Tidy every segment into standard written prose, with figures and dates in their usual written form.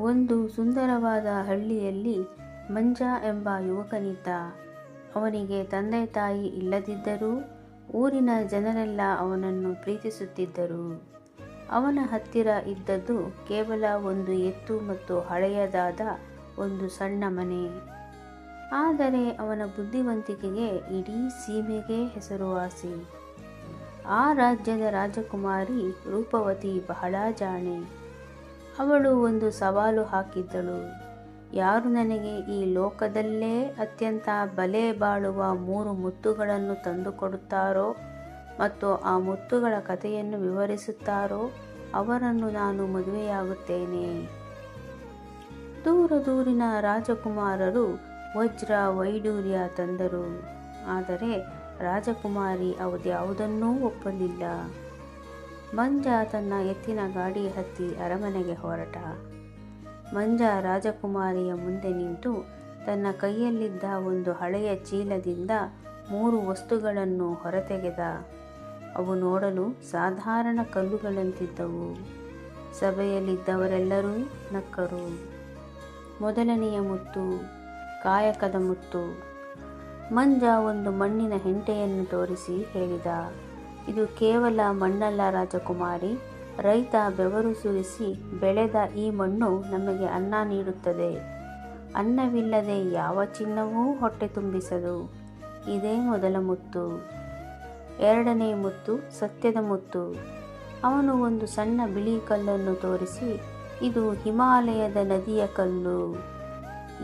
ಒಂದು ಸುಂದರವಾದ ಹಳ್ಳಿಯಲ್ಲಿ ಮಂಜ ಎಂಬ ಯುವಕನಿದ್ದ. ಅವನಿಗೆ ತಂದೆ ತಾಯಿ ಇಲ್ಲದಿದ್ದರೂ ಊರಿನ ಜನರೆಲ್ಲ ಅವನನ್ನು ಪ್ರೀತಿಸುತ್ತಿದ್ದರು. ಅವನ ಹತ್ತಿರ ಇದ್ದದ್ದು ಕೇವಲ ಒಂದು ಎತ್ತು ಮತ್ತು ಹಳೆಯದಾದ ಒಂದು ಸಣ್ಣ ಮನೆ. ಆದರೆ ಅವನ ಬುದ್ಧಿವಂತಿಕೆಗೆ ಇಡೀ ಸೀಮೆಗೆ ಹೆಸರುವಾಸಿ. ಆ ರಾಜ್ಯದ ರಾಜಕುಮಾರಿ ರೂಪವತಿ ಬಹಳ ಜಾಣೆ. ಅವಳು ಒಂದು ಸವಾಲು ಹಾಕಿದ್ದಳು. ಯಾರು ನನಗೆ ಈ ಲೋಕದಲ್ಲೇ ಅತ್ಯಂತ ಬೆಲೆ ಬಾಳುವ 3 ಮುತ್ತುಗಳನ್ನು ತಂದುಕೊಡುತ್ತಾರೋ ಮತ್ತು ಆ ಮುತ್ತುಗಳ ಕಥೆಯನ್ನು ವಿವರಿಸುತ್ತಾರೋ ಅವರನ್ನು ನಾನು ಮದುವೆಯಾಗುತ್ತೇನೆ. ದೂರದೂರಿನ ರಾಜಕುಮಾರರು ವಜ್ರ ವೈಡೂರ್ಯ ತಂದರು. ಆದರೆ ರಾಜಕುಮಾರಿ ಅವುದ್ಯಾವುದನ್ನೂ ಒಪ್ಪಲಿಲ್ಲ. ಮಂಜ ತನ್ನ ಎತ್ತಿನ ಗಾಡಿ ಹತ್ತಿ ಅರಮನೆಗೆ ಹೊರಟ. ಮಂಜ ರಾಜಕುಮಾರಿಯ ಮುಂದೆ ನಿಂತು ತನ್ನ ಕೈಯಲ್ಲಿದ್ದ ಒಂದು ಹಳೆಯ ಚೀಲದಿಂದ 3 ವಸ್ತುಗಳನ್ನು ಹೊರತೆಗೆದ. ಅವು ನೋಡಲು ಸಾಧಾರಣ ಕಲ್ಲುಗಳಂತಿದ್ದವು. ಸಭೆಯಲ್ಲಿದ್ದವರೆಲ್ಲರೂ ನಕ್ಕರು. ಮೊದಲನೆಯ ಮುತ್ತು ಕಾಯಕದ ಮುತ್ತು. ಮಂಜ ಒಂದು ಮಣ್ಣಿನ ಹೆಂಟೆಯನ್ನು ತೋರಿಸಿ ಹೇಳಿದ, ಇದು ಕೇವಲ ಮಣ್ಣಲ್ಲ ರಾಜಕುಮಾರಿ. ರೈತ ಬೆವರು ಸುರಿಸಿ ಬೆಳೆದ ಈ ಮಣ್ಣು ನಮಗೆ ಅನ್ನ ನೀಡುತ್ತದೆ. ಅನ್ನವಿಲ್ಲದೆ ಯಾವ ಚಿನ್ನವೂ ಹೊಟ್ಟೆ ತುಂಬಿಸದು. ಇದೇ ಮೊದಲ ಮುತ್ತು. ಎರಡನೇ ಮುತ್ತು ಸತ್ಯದ ಮುತ್ತು. ಅವನು ಒಂದು ಸಣ್ಣ ಬಿಳಿ ಕಲ್ಲನ್ನು ತೋರಿಸಿ, ಇದು ಹಿಮಾಲಯದ ನದಿಯ ಕಲ್ಲು.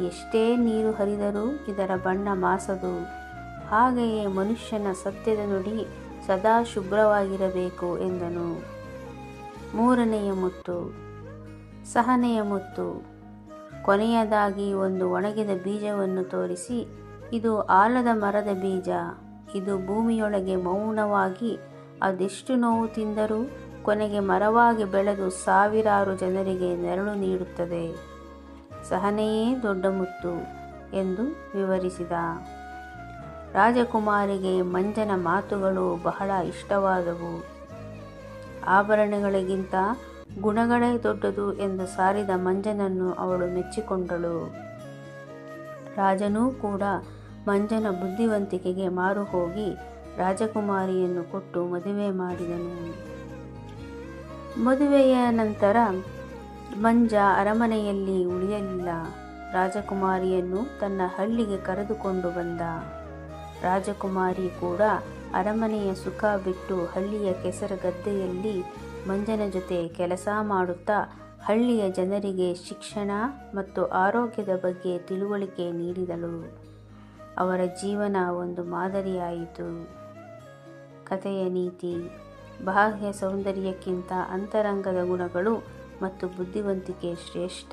ಎಷ್ಟೇ ನೀರು ಹರಿದರೂ ಇದರ ಬಣ್ಣ ಮಾಸದು. ಹಾಗೆಯೇ ಮನುಷ್ಯನ ಸತ್ಯದ ನುಡಿ ಸದಾ ಶುಭ್ರವಾಗಿರಬೇಕು ಎಂದನು. ಮೂರನೆಯ ಮುತ್ತು ಸಹನೆಯ ಮುತ್ತು. ಕೊನೆಯದಾಗಿ ಒಂದು ಒಣಗಿದ ಬೀಜವನ್ನು ತೋರಿಸಿ, ಇದು ಆಲದ ಮರದ ಬೀಜ. ಇದು ಭೂಮಿಯೊಳಗೆ ಮೌನವಾಗಿ ಅದೆಷ್ಟು ನೋವು ತಿಂದರೂ ಕೊನೆಗೆ ಮರವಾಗಿ ಬೆಳೆದು ಸಾವಿರಾರು ಜನರಿಗೆ ನೆರಳು ನೀಡುತ್ತದೆ. ಸಹನೆಯೇ ದೊಡ್ಡ ಮುತ್ತು ಎಂದು ವಿವರಿಸಿದ. ರಾಜಕುಮಾರಿಗೆ ಮಂಜನ ಮಾತುಗಳು ಬಹಳ ಇಷ್ಟವಾದವು. ಆಭರಣಗಳಿಗಿಂತ ಗುಣಗಳೇ ದೊಡ್ಡದು ಎಂದು ಸಾರಿದ ಮಂಜನನ್ನು ಅವಳು ಮೆಚ್ಚಿಕೊಂಡಳು. ರಾಜನೂ ಕೂಡ ಮಂಜನ ಬುದ್ಧಿವಂತಿಕೆಗೆ ಮಾರು ಹೋಗಿ ರಾಜಕುಮಾರಿಯನ್ನು ಕೊಟ್ಟು ಮದುವೆ ಮಾಡಿದನು. ಮದುವೆಯ ನಂತರ ಮಂಜ ಅರಮನೆಯಲ್ಲಿ ಉಳಿಯಲಿಲ್ಲ. ರಾಜಕುಮಾರಿಯನ್ನು ತನ್ನ ಹಳ್ಳಿಗೆ ಕರೆದುಕೊಂಡು ಬಂದ. ರಾಜಕುಮಾರಿ ಕೂಡ ಅರಮನೆಯ ಸುಖ ಬಿಟ್ಟು ಹಳ್ಳಿಯ ಕೆಸರ ಗದ್ದೆಯಲ್ಲಿ ಮಂಜನ ಜೊತೆ ಕೆಲಸ ಮಾಡುತ್ತಾ ಹಳ್ಳಿಯ ಜನರಿಗೆ ಶಿಕ್ಷಣ ಮತ್ತು ಆರೋಗ್ಯದ ಬಗ್ಗೆ ತಿಳುವಳಿಕೆ ನೀಡಿದಳು. ಅವರ ಜೀವನ ಒಂದು ಮಾದರಿಯಾಯಿತು. ಕಥೆಯ ನೀತಿ: ಬಾಹ್ಯ ಸೌಂದರ್ಯಕ್ಕಿಂತ ಅಂತರಂಗದ ಗುಣಗಳು ಮತ್ತು ಬುದ್ಧಿವಂತಿಕೆ ಶ್ರೇಷ್ಠ.